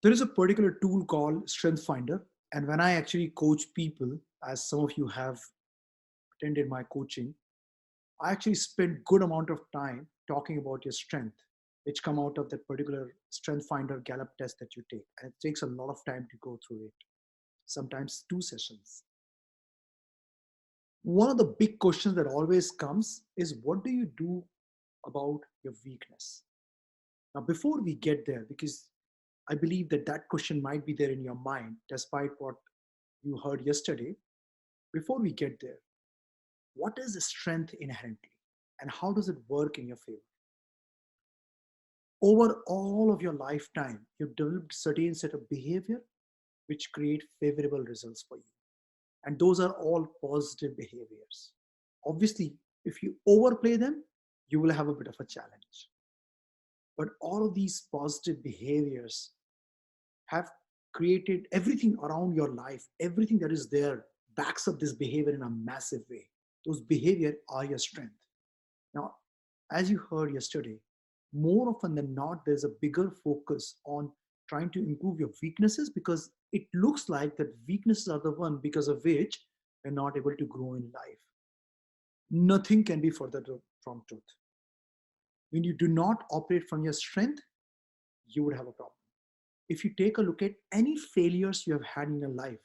There is a particular tool called Strength Finder. And when I actually coach people, as some of you have attended my coaching, I actually spend good amount of time talking about your strength, which come out of that particular Strength Finder Gallup test that you take. And it takes a lot of time to go through it, sometimes 2 sessions. One of the big questions that always comes is, what do you do about your weakness? Now, before we get there, because I believe that that question might be there in your mind, despite what you heard yesterday. Before we get there, what is the strength inherently and how does it work in your favor? Over all of your lifetime, you've developed certain set of behavior which create favorable results for you. And those are all positive behaviors. Obviously, if you overplay them, you will have a bit of a challenge. But all of these positive behaviors have created everything around your life, everything that is there backs up this behavior in a massive way. Those behavior are your strength. Now, as you heard yesterday, more often than not, there's a bigger focus on trying to improve your weaknesses because it looks like that weaknesses are the one because of which we're not able to grow in life. Nothing can be further from truth. When you do not operate from your strength, you would have a problem. If you take a look at any failures you have had in your life,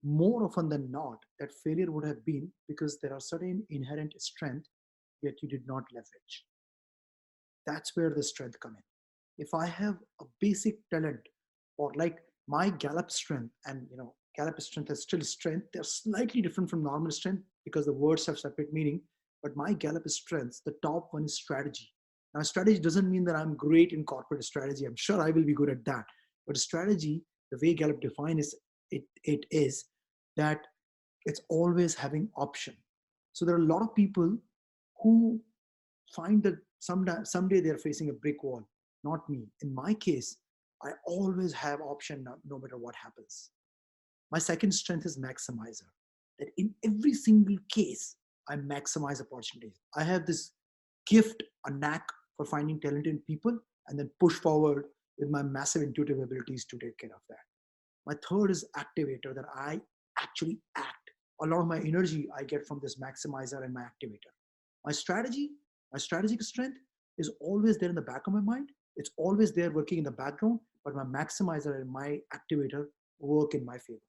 more often than not, that failure would have been because there are certain inherent strength yet you did not leverage. That's where the strength come in. If I have a basic talent or like my Gallup strength, and Gallup strength is still strength, they're slightly different from normal strength because the words have separate meaning. But my Gallup strengths, the top one is strategy. Now, strategy doesn't mean that I'm great in corporate strategy. I'm sure I will be good at that. But strategy, the way Gallup defines it is that it's always having option. So there are a lot of people who find that someday they're facing a brick wall. Not me. In my case, I always have option no matter what happens. My second strength is maximizer. That in every single case, I maximize opportunities. I have this gift, a knack for finding talented people and then push forward with my massive intuitive abilities to take care of that. My third is activator, that I actually act. A lot of my energy I get from this maximizer and my activator. My strategy, my strategic strength is always there in the back of my mind. It's always there working in the background, but my maximizer and my activator work in my favor.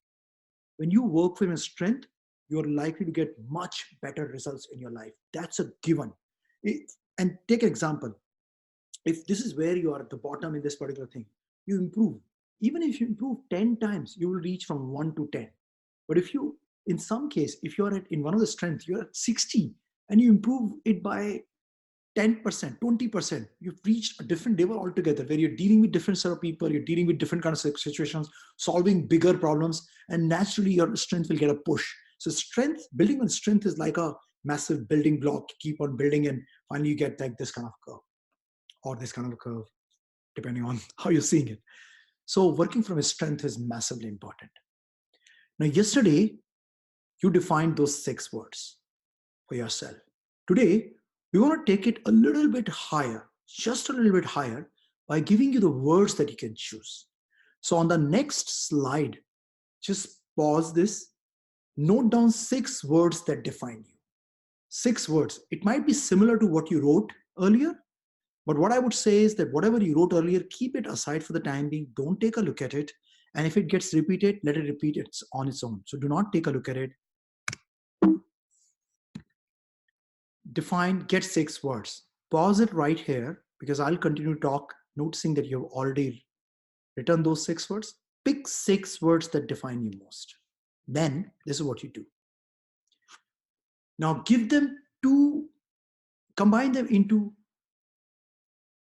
When you work from your strength, you're likely to get much better results in your life. That's a given. And take an example. If this is where you are at the bottom in this particular thing, you improve. Even if you improve 10 times, you will reach from 1 to 10. But if you, in some case, if you're in one of the strengths, you're at 60 and you improve it by 10%, 20%, you've reached a different level altogether where you're dealing with different set of people, you're dealing with different kinds of situations, solving bigger problems, and naturally your strength will get a push. So strength, building on strength is like a massive building block. Keep on building and finally you get like this kind of curve or this kind of curve, depending on how you're seeing it. So working from a strength is massively important. Now, yesterday, you defined those 6 words for yourself. Today, we want to take it a little bit higher, just a little bit higher, by giving you the words that you can choose. So on the next slide, just pause this, note down 6 words that define you. 6 words. It might be similar to what you wrote earlier, but what I would say is that whatever you wrote earlier, keep it aside for the time being. Don't take a look at it. And if it gets repeated, let it repeat it on its own. So do not take a look at it. Define, get 6 words. Pause it right here because I'll continue to talk, noticing that you've already written those 6 words. Pick 6 words that define you most. Then this is what you do. Now give them combine them into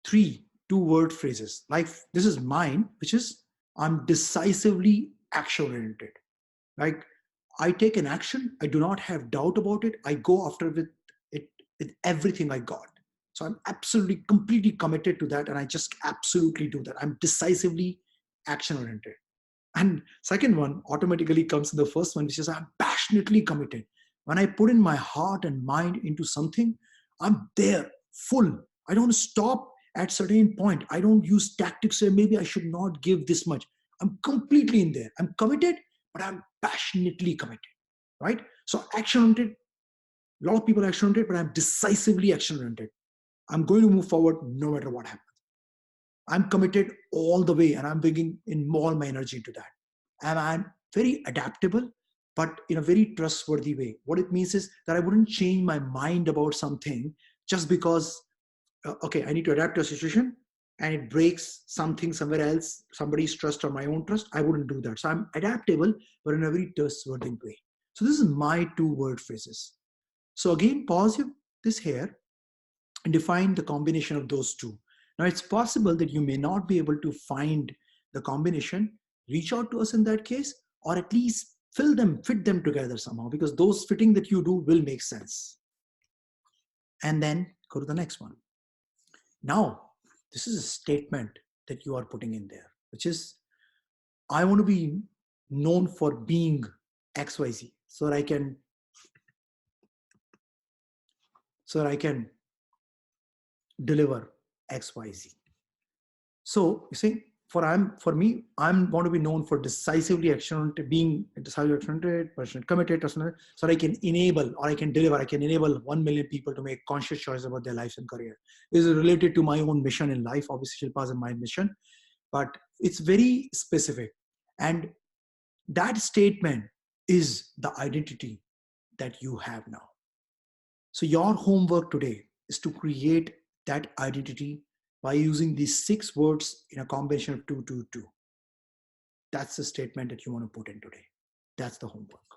3 2-word phrases. Like this is mine, which is I'm decisively action oriented. Like I take an action, I do not have doubt about it. I go after it with everything I got. So I'm absolutely completely committed to that, and I just absolutely do that. I'm decisively action oriented. And second one automatically comes in the first one, which is I'm passionately committed. When I put in my heart and mind into something, I'm there full. I don't stop at certain point, I don't use tactics say maybe I should not give this much. I'm completely in there. I'm committed, but I'm passionately committed, right? So action oriented, a lot of people are action oriented, but I'm decisively action oriented. I'm going to move forward no matter what happens. I'm committed all the way and I'm bringing in all my energy into that. And I'm very adaptable, but in a very trustworthy way. What it means is that I wouldn't change my mind about something just because, okay, I need to adapt to a situation and it breaks something somewhere else, somebody's trust or my own trust. I wouldn't do that. So I'm adaptable, but in a very trustworthy way. So this is my 2 word phrases. So again, pause this here and define the combination of those two. Now, it's possible that you may not be able to find the combination. Reach out to us in that case, or at least fit them together somehow, because those fitting that you do will make sense. And then go to the next one. Now, this is a statement that you are putting in there, which is, I want to be known for being XYZ so that I can deliver XYZ. So you see, for me, I'm want to be known for decisively action, being decisively action, passionate, committed, so I can enable or I can deliver. I can enable 1 million people to make conscious choices about their lives and career. This is related to my own mission in life. Obviously, Shilpa's and my mission, but it's very specific. And that statement is the identity that you have now. So your homework today is to create that identity by using these 6 words in a combination of 2, 2, 2. That's the statement that you want to put in today. That's the homework.